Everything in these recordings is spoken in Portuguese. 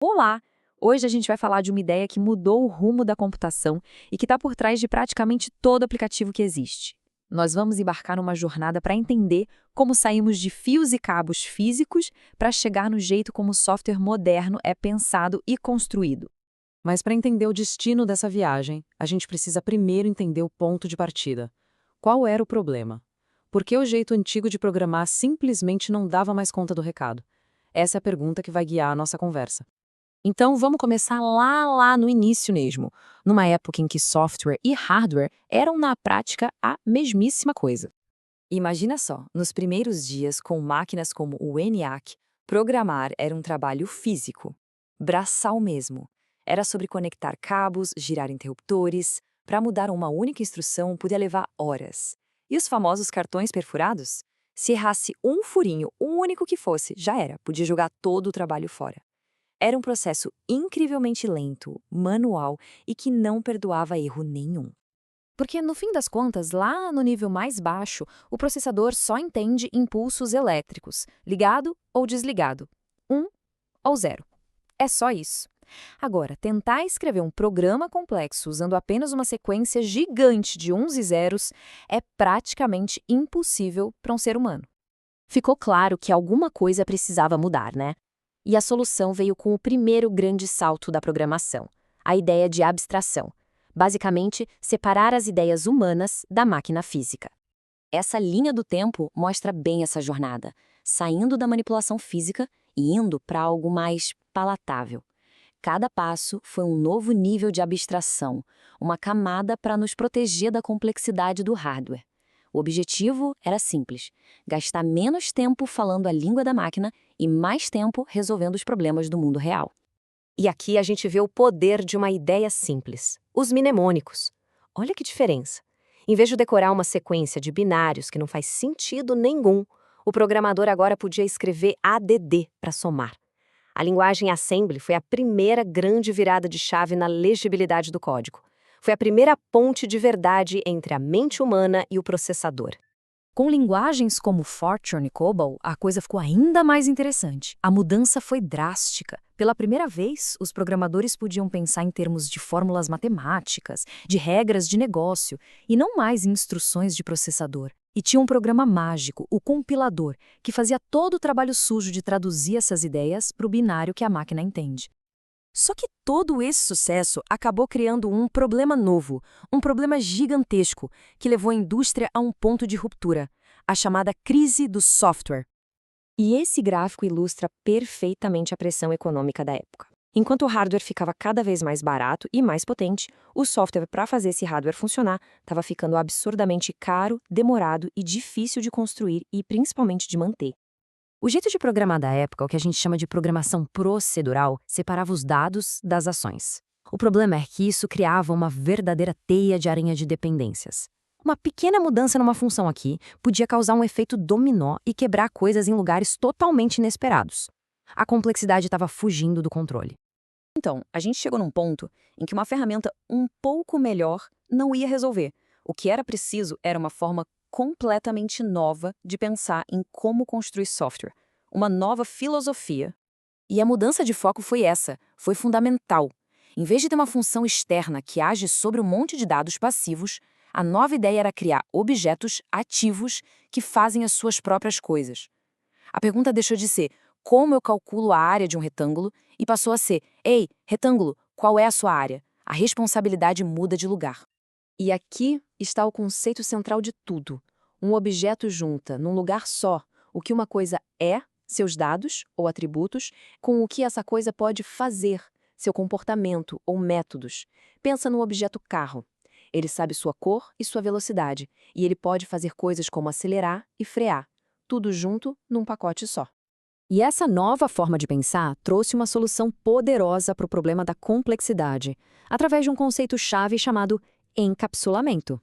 Olá! Hoje a gente vai falar de uma ideia que mudou o rumo da computação e que está por trás de praticamente todo aplicativo que existe. Nós vamos embarcar numa jornada para entender como saímos de fios e cabos físicos para chegar no jeito como o software moderno é pensado e construído. Mas para entender o destino dessa viagem, a gente precisa primeiro entender o ponto de partida. Qual era o problema? Por que o jeito antigo de programar simplesmente não dava mais conta do recado? Essa é a pergunta que vai guiar a nossa conversa. Então vamos começar lá no início mesmo, numa época em que software e hardware eram na prática a mesmíssima coisa. Imagina só, nos primeiros dias, com máquinas como o ENIAC, programar era um trabalho físico, braçal mesmo. Era sobre conectar cabos, girar interruptores. Para mudar uma única instrução podia levar horas. E os famosos cartões perfurados? Se errasse um furinho, um único que fosse, já era, podia jogar todo o trabalho fora. Era um processo incrivelmente lento, manual e que não perdoava erro nenhum. Porque, no fim das contas, lá no nível mais baixo, o processador só entende impulsos elétricos, ligado ou desligado, 1 ou 0. É só isso. Agora, tentar escrever um programa complexo usando apenas uma sequência gigante de uns e zeros é praticamente impossível para um ser humano. Ficou claro que alguma coisa precisava mudar, né? E a solução veio com o primeiro grande salto da programação, a ideia de abstração. Basicamente, separar as ideias humanas da máquina física. Essa linha do tempo mostra bem essa jornada, saindo da manipulação física e indo para algo mais palatável. Cada passo foi um novo nível de abstração, uma camada para nos proteger da complexidade do hardware. O objetivo era simples: gastar menos tempo falando a língua da máquina e mais tempo resolvendo os problemas do mundo real. E aqui a gente vê o poder de uma ideia simples: os mnemônicos. Olha que diferença. Em vez de decorar uma sequência de binários que não faz sentido nenhum, o programador agora podia escrever ADD para somar. A linguagem Assembly foi a primeira grande virada de chave na legibilidade do código. Foi a primeira ponte de verdade entre a mente humana e o processador. Com linguagens como Fortran e COBOL, a coisa ficou ainda mais interessante. A mudança foi drástica. Pela primeira vez, os programadores podiam pensar em termos de fórmulas matemáticas, de regras de negócio, e não mais em instruções de processador. E tinha um programa mágico, o compilador, que fazia todo o trabalho sujo de traduzir essas ideias para o binário que a máquina entende. Só que todo esse sucesso acabou criando um problema novo, um problema gigantesco, que levou a indústria a um ponto de ruptura, a chamada crise do software. E esse gráfico ilustra perfeitamente a pressão econômica da época. Enquanto o hardware ficava cada vez mais barato e mais potente, o software para fazer esse hardware funcionar estava ficando absurdamente caro, demorado e difícil de construir e principalmente de manter. O jeito de programar da época, o que a gente chama de programação procedural, separava os dados das ações. O problema é que isso criava uma verdadeira teia de aranha de dependências. Uma pequena mudança numa função aqui podia causar um efeito dominó e quebrar coisas em lugares totalmente inesperados. A complexidade estava fugindo do controle. Então, a gente chegou num ponto em que uma ferramenta um pouco melhor não ia resolver. O que era preciso era uma forma completamente nova de pensar em como construir software, uma nova filosofia. E a mudança de foco foi essa, foi fundamental. Em vez de ter uma função externa que age sobre um monte de dados passivos, a nova ideia era criar objetos ativos que fazem as suas próprias coisas. A pergunta deixou de ser como eu calculo a área de um retângulo e passou a ser: ei, retângulo, qual é a sua área? A responsabilidade muda de lugar. E aqui está o conceito central de tudo. Um objeto junta, num lugar só, o que uma coisa é, seus dados ou atributos, com o que essa coisa pode fazer, seu comportamento ou métodos. Pensa no objeto carro. Ele sabe sua cor e sua velocidade, e ele pode fazer coisas como acelerar e frear, tudo junto num pacote só. E essa nova forma de pensar trouxe uma solução poderosa para o problema da complexidade, através de um conceito-chave chamado encapsulamento.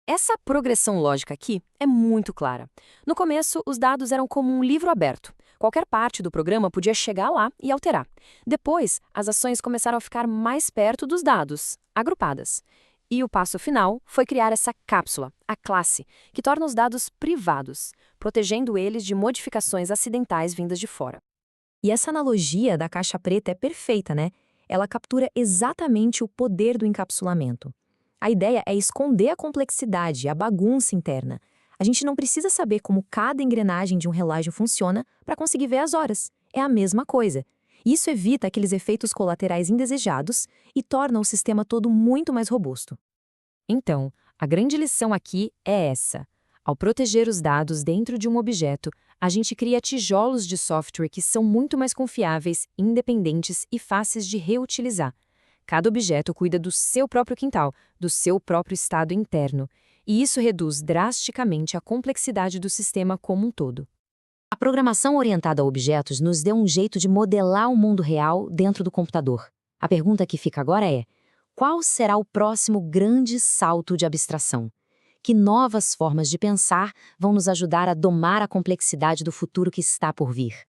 Essa progressão lógica aqui é muito clara. No começo, os dados eram como um livro aberto. Qualquer parte do programa podia chegar lá e alterar. Depois, as ações começaram a ficar mais perto dos dados, agrupadas. E o passo final foi criar essa cápsula, a classe, que torna os dados privados, protegendo eles de modificações acidentais vindas de fora. E essa analogia da caixa preta é perfeita, né? Ela captura exatamente o poder do encapsulamento. A ideia é esconder a complexidade, a bagunça interna. A gente não precisa saber como cada engrenagem de um relógio funciona para conseguir ver as horas. É a mesma coisa. Isso evita aqueles efeitos colaterais indesejados e torna o sistema todo muito mais robusto. Então, a grande lição aqui é essa. Ao proteger os dados dentro de um objeto, a gente cria tijolos de software que são muito mais confiáveis, independentes e fáceis de reutilizar. Cada objeto cuida do seu próprio quintal, do seu próprio estado interno, e isso reduz drasticamente a complexidade do sistema como um todo. A programação orientada a objetos nos deu um jeito de modelar o mundo real dentro do computador. A pergunta que fica agora é: qual será o próximo grande salto de abstração? Que novas formas de pensar vão nos ajudar a domar a complexidade do futuro que está por vir?